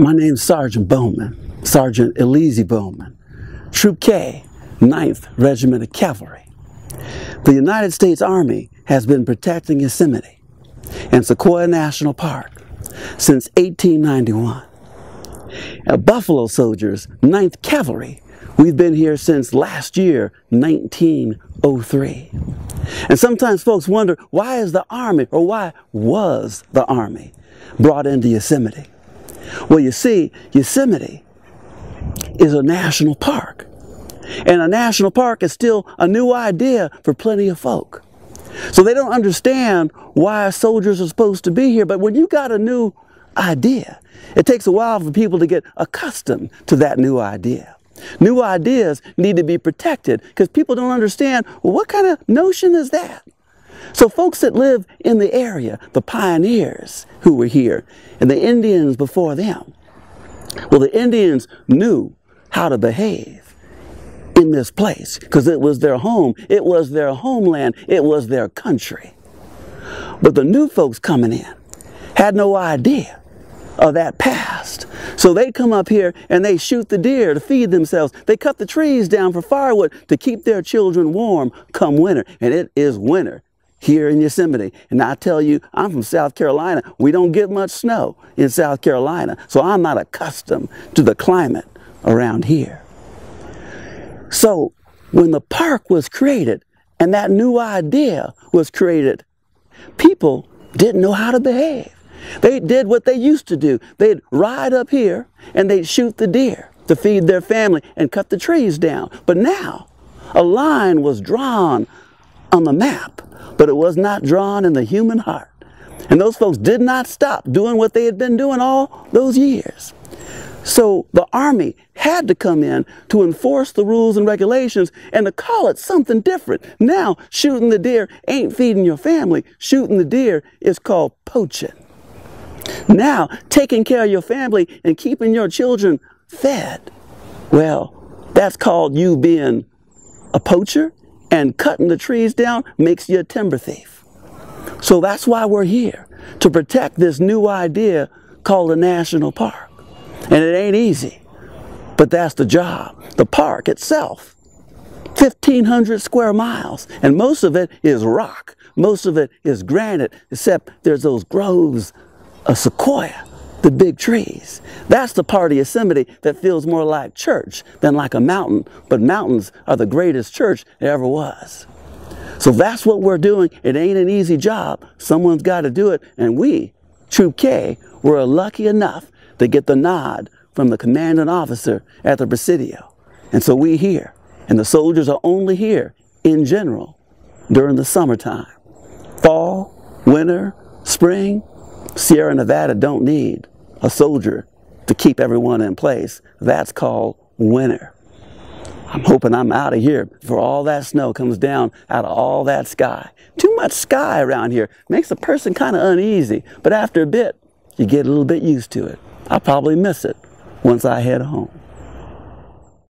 My name's Sergeant Bowman, Sergeant Elise Bowman, Troop K, 9th Regiment of Cavalry. The United States Army has been protecting Yosemite and Sequoia National Park since 1891. Buffalo Soldiers, 9th Cavalry, we've been here since last year, 1903. And sometimes folks wonder, why is the Army, or why was the Army brought into Yosemite? Well, you see, Yosemite is a national park. And a national park is still a new idea for plenty of folk. So they don't understand why soldiers are supposed to be here. But when you got a new idea, it takes a while for people to get accustomed to that new idea. New ideas need to be protected because people don't understand, well, what kind of notion is that? So folks that live in the area, the pioneers who were here, and the Indians before them, well, the Indians knew how to behave in this place because it was their home, it was their homeland, it was their country. But the new folks coming in had no idea of that past. So they come up here and they shoot the deer to feed themselves. They cut the trees down for firewood to keep their children warm come winter. And it is winter here in Yosemite. And I tell you, I'm from South Carolina. We don't get much snow in South Carolina. So I'm not accustomed to the climate around here. So when the park was created and that new idea was created, people didn't know how to behave. They did what they used to do. They'd ride up here and they'd shoot the deer to feed their family and cut the trees down. But now a line was drawn on the map, but it was not drawn in the human heart. And those folks did not stop doing what they had been doing all those years. So the Army had to come in to enforce the rules and regulations and to call it something different. Now, shooting the deer ain't feeding your family. Shooting the deer is called poaching. Now, taking care of your family and keeping your children fed, well, that's called you being a poacher, and cutting the trees down makes you a timber thief. So that's why we're here, to protect this new idea called a national park. And it ain't easy, but that's the job. The park itself, 1,500 square miles, and most of it is rock. Most of it is granite, except there's those groves of sequoia, the big trees. That's the part of Yosemite that feels more like church than like a mountain, but mountains are the greatest church there ever was. So that's what we're doing. It ain't an easy job. Someone's got to do it, and we, Troop K, were lucky enough to get the nod from the commanding officer at the Presidio. And so we here, and the soldiers are only here in general during the summertime. Fall, winter, spring, Sierra Nevada don't need a soldier to keep everyone in place. That's called winter. I'm hoping I'm out of here before all that snow comes down out of all that sky. Too much sky around here makes a person kind of uneasy, but after a bit, you get a little bit used to it. I'll probably miss it once I head home.